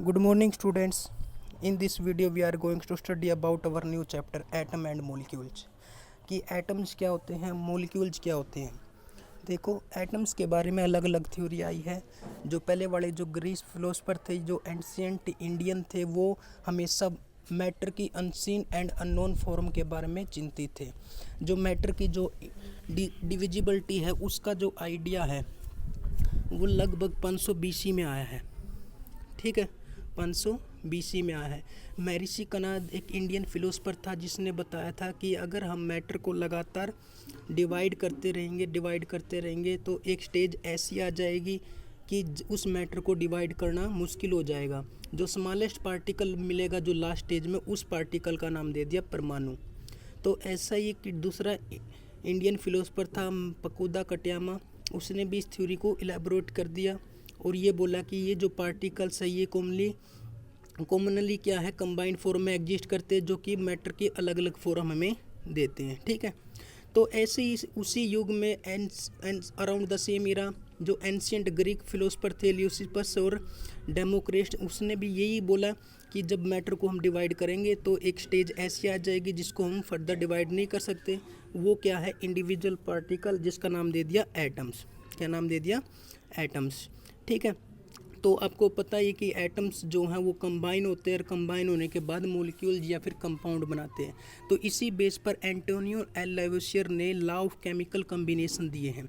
Good morning, students. In this video, we are going to study about our new chapter, atom and molecules. कि atoms क्या होते हैं, molecules क्या होते हैं। देखो, एटम्स के बारे में अलग अलग थ्योरी आई है। जो पहले वाले जो ग्रीस फिलोसफर थे, जो एंशिएंट इंडियन थे, वो हमेशा मैटर की अनसीन एंड अननोन फॉर्म के बारे में चिंतित थे। जो मैटर की जो डिविजिबिलिटी है, उसका जो आइडिया है वो लगभग 500 BC में आया है। ठीक है, 500 BC में आया है। मैरिसी कनाद एक इंडियन फिलोसफर था जिसने बताया था कि अगर हम मैटर को लगातार डिवाइड करते रहेंगे तो एक स्टेज ऐसी आ जाएगी कि उस मैटर को डिवाइड करना मुश्किल हो जाएगा। जो स्मॉलेस्ट पार्टिकल मिलेगा जो लास्ट स्टेज में, उस पार्टिकल का नाम दे दिया परमाणु। तो ऐसा ही कि दूसरा इंडियन फिलोसफर था पकुदा कटयामा, उसने भी इस थ्योरी को इलेबोरेट कर दिया और ये बोला कि ये जो पार्टिकल्स है ये कॉमनली क्या है, कंबाइंड फॉर्म में एग्जिस्ट करते हैं, जो कि मैटर के अलग अलग फॉर्म हमें देते हैं। ठीक है, तो ऐसे ही उसी युग में अराउंड द सेम इरा जो एंशिएंट ग्रीक फिलोसफर थे ल्यूसिपस और डेमोक्रिटस, उसने भी यही बोला कि जब मैटर को हम डिवाइड करेंगे तो एक स्टेज ऐसी आ जाएगी जिसको हम फर्दर डिवाइड नहीं कर सकते। वो क्या है, इंडिविजुअल पार्टिकल, जिसका नाम दे दिया एटम्स। क्या नाम दे दिया? एटम्स। ठीक है, तो आपको पता है कि एटम्स जो हैं वो कंबाइन होते हैं और कंबाइन होने के बाद मॉलिक्यूल या फिर कंपाउंड बनाते हैं। तो इसी बेस पर एंटोनियो एल लैवोसियर ने लॉ ऑफ केमिकल कम्बिनेशन दिए हैं।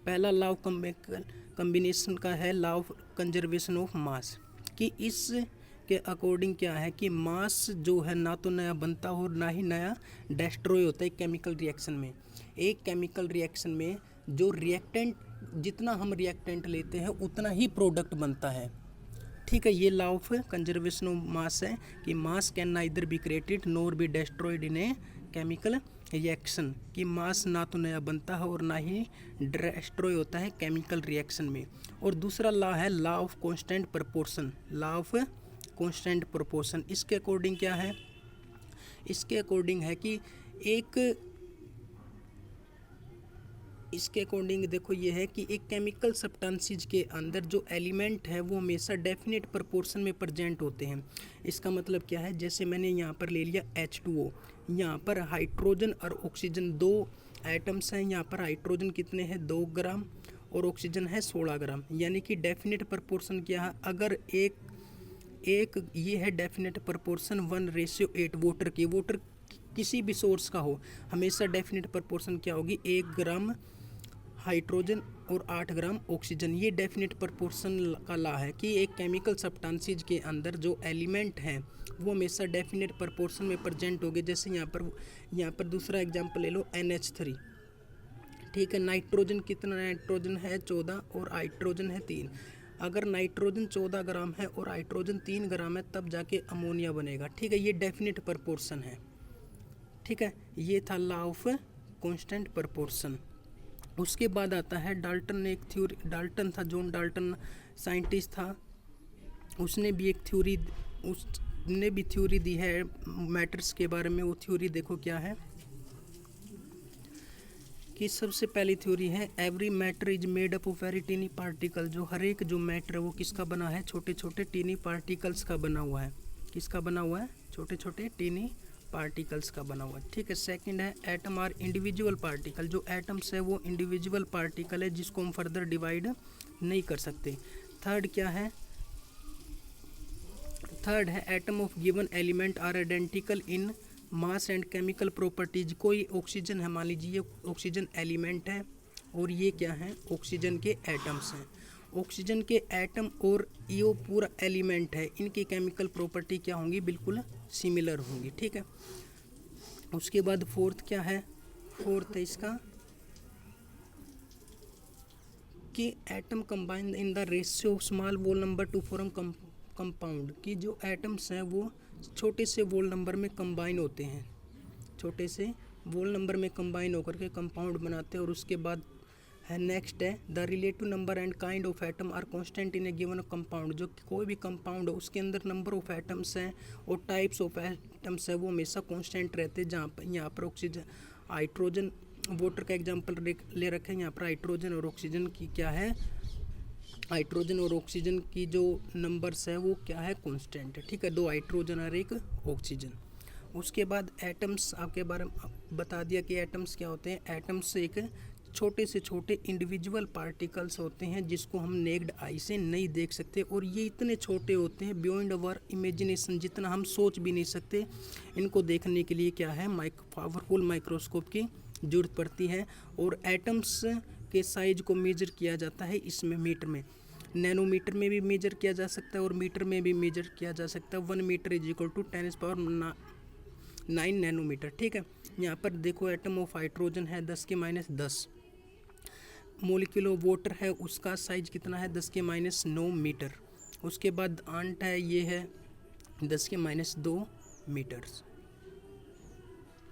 पहला लॉ ऑफ केमिकल कम्बिनेशन का है law of conservation of mass, कि इस के अकॉर्डिंग क्या है कि मास जो है ना तो नया बनता हो और ना ही नया डिस्ट्रॉय होता है केमिकल रिएक्शन में। एक केमिकल रिएक्शन में जो रिएक्टेंट, जितना हम रिएक्टेंट लेते हैं उतना ही प्रोडक्ट बनता है। ठीक है, ये law of conservation of mass है कि मास can neither be created nor be destroyed in a chemical reaction, कि मास ना तो नया बनता है और ना ही डिस्ट्रॉय होता है केमिकल रिएक्शन में। और दूसरा लॉ है law of constant proportion. Law of constant proportion इसके अकॉर्डिंग क्या है? इसके अकॉर्डिंग है कि इसके अकॉर्डिंग देखो ये है कि एक केमिकल सब्सटेंसेस के अंदर जो एलिमेंट है वो हमेशा डेफिनेट प्रोपोर्शन में प्रेजेंट होते हैं। इसका मतलब क्या है, जैसे मैंने यहाँ पर ले लिया H2O, यहाँ पर हाइड्रोजन और ऑक्सीजन दो एटम्स हैं। यहाँ पर हाइड्रोजन कितने हैं, 2 ग्राम, और ऑक्सीजन है 16 ग्राम। यानी कि डेफिनेट प्रोपोर्शन क्या है, अगर एक ये है डेफिनेट प्रोपोर्शन 1:8 वाटर की, वाटर किसी भी सोर्स का हो, हमेशा डेफिनेट प्रोपोर्शन क्या होगी, 1 ग्राम हाइड्रोजन और 8 ग्राम ऑक्सीजन। ये डेफिनेट प्रोपोर्शन का लॉ है कि एक केमिकल सब्सटेंसेस के अंदर जो एलिमेंट हैं वो हमेशा डेफिनेट प्रोपोर्शन में प्रेजेंट होंगे। जैसे यहाँ पर दूसरा एग्जांपल ले लो, NH3। ठीक है, नाइट्रोजन कितना, नाइट्रोजन है 14 और हाइड्रोजन है 3। अगर नाइट्रोजन 14 ग्राम है और हाइड्रोजन 3 ग्राम है तब जाके अमोनिया बनेगा। ठीक है, ये डेफिनेट प्रोपोर्शन है। ठीक है, ये था लॉ ऑफ कांस्टेंट प्रोपोर्शन। उसके बाद आता है डाल्टन ने एक थ्योरी, डाल्टन था, जॉन डाल्टन साइंटिस्ट था, उसने भी थ्योरी दी है मैटर्स के बारे में। वो थ्योरी देखो क्या है कि सबसे पहली थ्योरी है every matter is made up of very tiny particle. जो हर एक जो मैटर है वो किसका बना है, छोटे छोटे टीनी पार्टिकल्स का बना हुआ है। किसका बना हुआ है, छोटे छोटे टीनी पार्टिकल्स का बना हुआ है। ठीक है, सेकंड है एटम आर इंडिविजुअल पार्टिकल। जो एटम्स है वो इंडिविजुअल पार्टिकल है जिसको हम फर्दर डिवाइड नहीं कर सकते। थर्ड क्या है, थर्ड है atom of given element are identical in mass and chemical properties. कोई ऑक्सीजन है, मान लीजिए ऑक्सीजन एलिमेंट है और ये क्या है, ऑक्सीजन के एटम्स हैं। ऑक्सीजन के एटम और ये पूरा एलिमेंट है, इनकी केमिकल प्रॉपर्टी क्या होंगी, बिल्कुल सिमिलर होंगी। ठीक है, उसके बाद फोर्थ क्या है, फोर्थ है इसका कि atom combine in the ratio of small whole number to form compound. कि जो एटम्स हैं वो छोटे से वोल नंबर में कंबाइन होते हैं, छोटे से वोल नंबर में कंबाइन होकर के कंपाउंड बनाते हैं। और उसके बाद है नेक्स्ट है the relative number and kind of atom are constant in a given compound. जो कोई भी कंपाउंड हो उसके अंदर नंबर ऑफ एटम्स हैं और टाइप्स ऑफ एटम्स है वो हमेशा कांस्टेंट रहते हैं। जहाँ पर यहाँ पर ऑक्सीजन, हाइड्रोजन, वाटर का एग्जांपल ले रखे हैं, यहाँ पर हाइड्रोजन और ऑक्सीजन की क्या है, हाइड्रोजन और ऑक्सीजन की जो नंबर्स है वो क्या है, कांस्टेंट है, ठीक है, 2 हाइड्रोजन और 1 ऑक्सीजन। उसके बाद एटम्स आपके बारे में बता दिया कि एटम्स क्या होते हैं। एटम्स एक छोटे से छोटे इंडिविजुअल पार्टिकल्स होते हैं जिसको हम नेक्ड आई से नहीं देख सकते, और ये इतने छोटे होते हैं बियॉन्ड अवर इमेजिनेशन, जितना हम सोच भी नहीं सकते। इनको देखने के लिए क्या है, पावरफुल माइक्रोस्कोप की ज़रूरत पड़ती है। और एटम्स के साइज को मेजर किया जाता है इसमें मीटर में, नैनोमीटर में भी मेजर किया जा सकता है और मीटर में भी मेजर किया जा सकता है। 1 metre is equal to 10⁻9 nanometre, ठीक है। यहाँ पर देखो एटम ऑफ हाइड्रोजन है 10⁻10, मोलिक्यूल ऑफ वाटर है उसका साइज कितना है 10⁻9 मीटर। उसके बाद आंट है, ये है 10⁻2 मीटर्स।